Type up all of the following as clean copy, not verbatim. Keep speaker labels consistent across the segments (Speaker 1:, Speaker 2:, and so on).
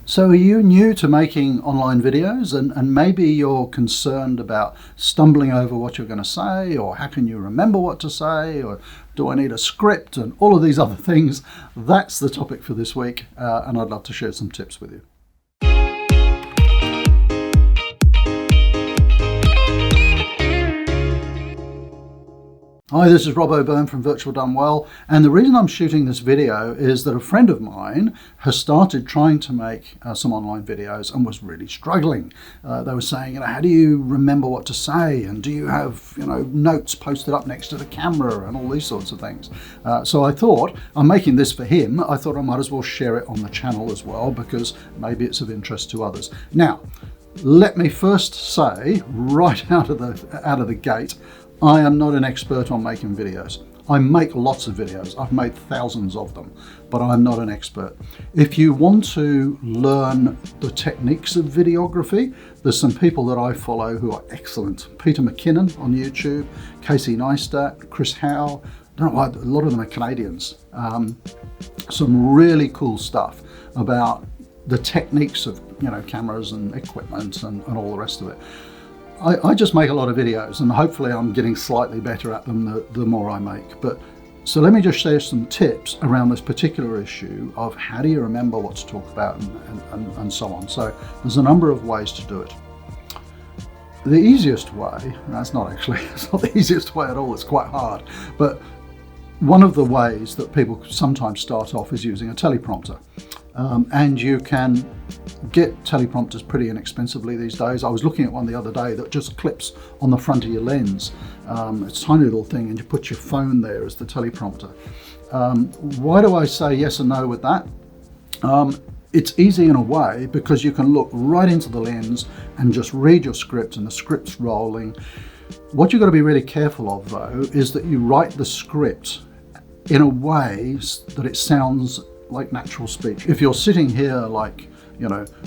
Speaker 1: So are you new to making online videos and maybe you're concerned about stumbling over what you're going to say, or how can you remember what to say, or do I need a script, and all of these other things? That's the topic for this week, and I'd love to share some tips with you. Hi, this is Rob O'Byrne from Virtual Done Well, and the reason I'm shooting this video is that a friend of mine has started trying to make some online videos and was really struggling. They were saying, how do you remember what to say, and do you have, notes posted up next to the camera and all these sorts of things. So I thought, I'm making this for him, I thought I might as well share it on the channel as well, because maybe it's of interest to others. Now, let me first say, right out of the gate, I am not an expert on making videos. I make lots of videos. I've made thousands of them, but I'm not an expert. If you want to learn the techniques of videography, there's some people that I follow who are excellent. Peter McKinnon on YouTube, Casey Neistat, Chris Howe. I don't know why, a lot of them are Canadians. Some really cool stuff about the techniques of cameras and equipment and all the rest of it. I just make a lot of videos, and hopefully I'm getting slightly better at them the more I make. So let me just share some tips around this particular issue of how do you remember what to talk about and so on. So there's a number of ways to do it. The easiest way, it's not the easiest way at all, it's quite hard, but one of the ways that people sometimes start off is using a teleprompter. And you can get teleprompters pretty inexpensively these days. I was looking at one the other day that just clips on the front of your lens. It's a tiny little thing, and you put your phone there as the teleprompter. Why do I say yes and no with that? It's easy in a way because you can look right into the lens and just read your script, and the script's rolling. What you've got to be really careful of, though, is that you write the script in a way that it sounds like natural speech. If you're sitting here like,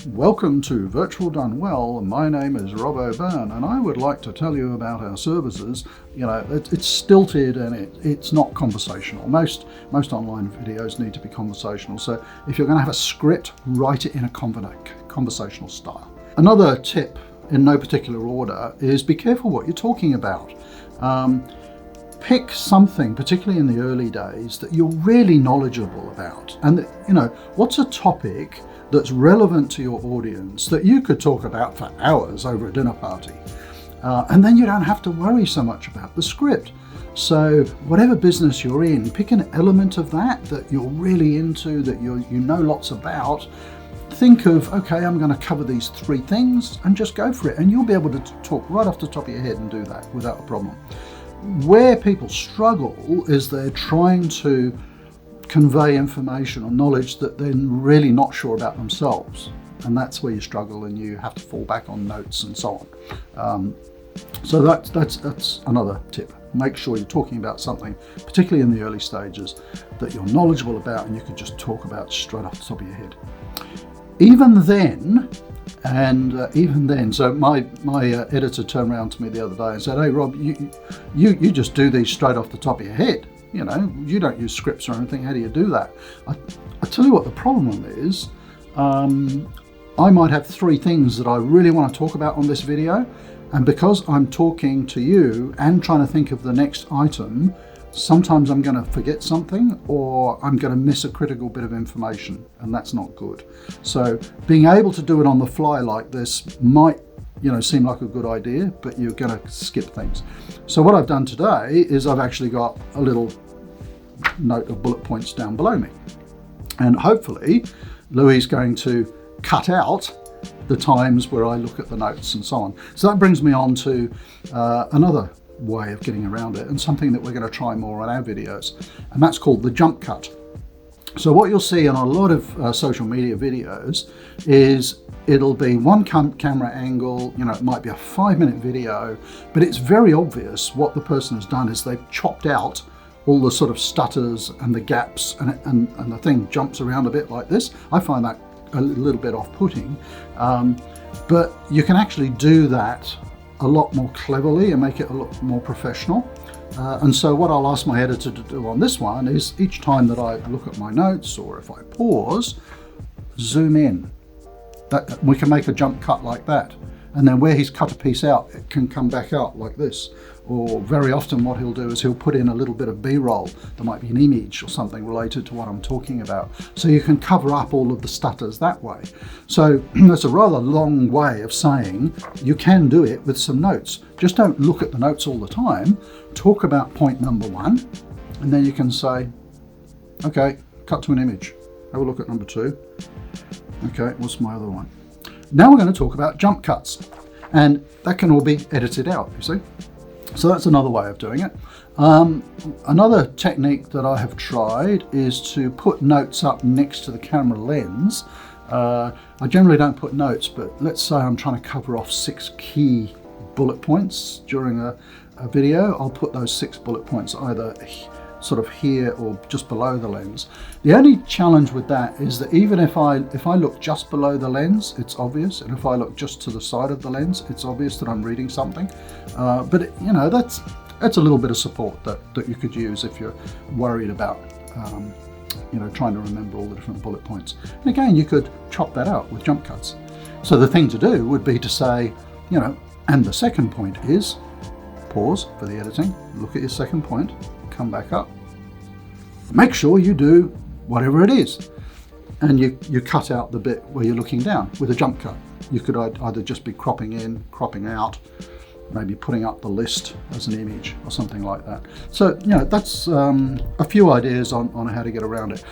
Speaker 1: welcome to Virtual Done Well, my name is Rob O'Byrne, and I would like to tell you about our services, it's stilted and it's not conversational. Most online videos need to be conversational. So if you're going to have a script, write it in a conversational style. Another tip, in no particular order, is be careful what you're talking about. Pick something, particularly in the early days, that you're really knowledgeable about. And, what's a topic that's relevant to your audience that you could talk about for hours over a dinner party? And then you don't have to worry so much about the script. So whatever business you're in, pick an element of that you're really into, that you know lots about. Think of, okay, I'm going to cover these 3 things, and just go for it. And you'll be able to talk right off the top of your head and do that without a problem. Where people struggle is they're trying to convey information or knowledge that they're really not sure about themselves. And that's where you struggle, and you have to fall back on notes and so on. So that's another tip. Make sure you're talking about something, particularly in the early stages, that you're knowledgeable about and you can just talk about straight off the top of your head. Even then, so my editor turned around to me the other day and said, "Hey Rob, you just do these straight off the top of your head. You don't use scripts or anything. How do you do that?" I tell you what the problem is. I might have 3 things that I really want to talk about on this video, and because I'm talking to you and trying to think of the next item, sometimes I'm going to forget something, or I'm going to miss a critical bit of information, and that's not good. So being able to do it on the fly like this might, seem like a good idea, but you're going to skip things. So what I've done today is I've actually got a little note of bullet points down below me. And hopefully Louis is going to cut out the times where I look at the notes and so on. So that brings me on to another way of getting around it, and something that we're going to try more on our videos, and that's called the jump cut. So what you'll see on a lot of social media videos is it'll be one camera angle, it might be a 5-minute video, but it's very obvious what the person has done is they've chopped out all the sort of stutters and the gaps, and the thing jumps around a bit like this. I find that a little bit off-putting, but you can actually do that a lot more cleverly and make it a lot more professional. And so what I'll ask my editor to do on this one is each time that I look at my notes, or if I pause, zoom in we can make a jump cut like that. And then where he's cut a piece out, it can come back out like this. Or very often what he'll do is he'll put in a little bit of B-roll. There might be an image or something related to what I'm talking about. So you can cover up all of the stutters that way. So that's a rather long way of saying you can do it with some notes. Just don't look at the notes all the time. Talk about point number 1, and then you can say, okay, cut to an image. Have a look at number 2. Okay, what's my other one? Now we're going to talk about jump cuts, and that can all be edited out, you see. So that's another way of doing it. Another technique that I have tried is to put notes up next to the camera lens. I generally don't put notes, but let's say I'm trying to cover off 6 key bullet points during a video. I'll put those 6 bullet points either sort of here or just below the lens. The only challenge with that is that even if I look just below the lens, it's obvious, and if I look just to the side of the lens, it's obvious that I'm reading something. But you know, that's a little bit of support that you could use if you're worried about you know, trying to remember all the different bullet points. And again, you could chop that out with jump cuts. So the thing to do would be to say, you know, and the second point is, pause for the editing, look at your second point, come back up, make sure you do whatever it is, and you cut out the bit where you're looking down with a jump cut. You could either just be cropping in, cropping out, maybe putting up the list as an image or something like that. So, you know, that's a few ideas on how to get around it.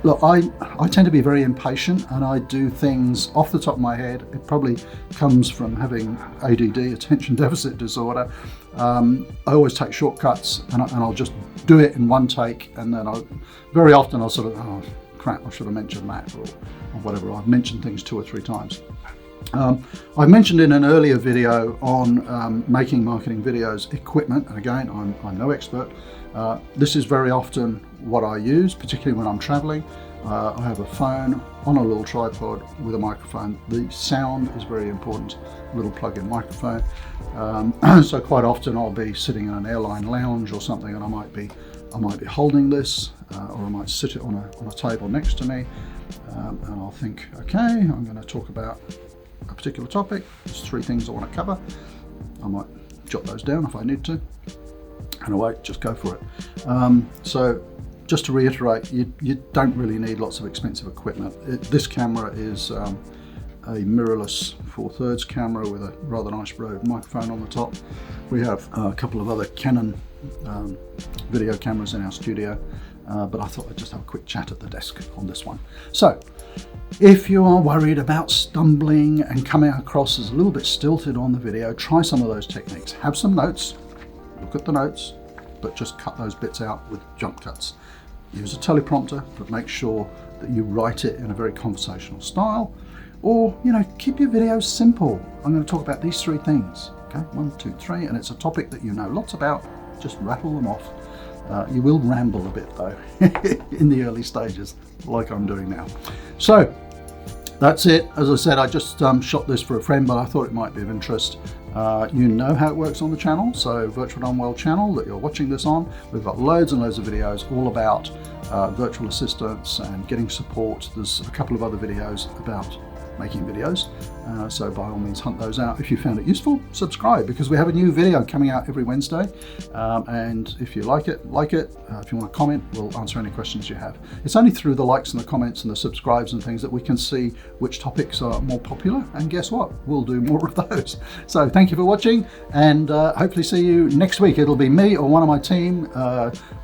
Speaker 1: Look, I tend to be very impatient, and I do things off the top of my head. It probably comes from having ADD, attention deficit disorder. I always take shortcuts, and I'll just do it in one take, and then very often I'll sort of, oh crap, I should have mentioned that, or whatever. I've mentioned things 2 or 3 times. I mentioned in an earlier video on making marketing videos equipment, and again, I'm no expert. This is very often what I use, particularly when I'm traveling. I have a phone on a little tripod with a microphone. The sound is very important, a little plug-in microphone. So quite often I'll be sitting in an airline lounge or something, and I might be holding this, or I might sit it on a table next to me, and I'll think, okay, I'm going to talk about a particular topic. There's 3 things I want to cover. I might jot those down if I need to, and away, just go for it. So just to reiterate, you don't really need lots of expensive equipment. This camera is a mirrorless 4/3 camera with a rather nice Rode microphone on the top. We have a couple of other Canon video cameras in our studio, but I thought I'd just have a quick chat at the desk on this one. So if you are worried about stumbling and coming across as a little bit stilted on the video, try some of those techniques. Have some notes, look at the notes, but just cut those bits out with jump cuts. Use a teleprompter, but make sure that you write it in a very conversational style, or, you know, keep your videos simple. I'm going to talk about these 3 things, okay? 1, 2, 3, and it's a topic that you know lots about. Just rattle them off. You will ramble a bit though in the early stages, like I'm doing now. So that's it. As I said, I just shot this for a friend, but I thought it might be of interest. You know how it works on the channel, so Virtual Done Well channel that you're watching this on. We've got loads and loads of videos all about virtual assistants and getting support. There's a couple of other videos about making videos, so by all means hunt those out. If you found it useful, subscribe, because we have a new video coming out every Wednesday, and if you like it, if you want to comment, we'll answer any questions you have. It's only through the likes and the comments and the subscribes and things that we can see which topics are more popular, and guess what, we'll do more of those. So thank you for watching, and hopefully see you next week. It'll be me or one of my team.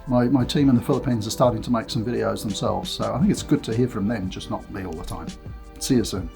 Speaker 1: My team in the Philippines are starting to make some videos themselves, so I think it's good to hear from them, just not me all the time. See you soon.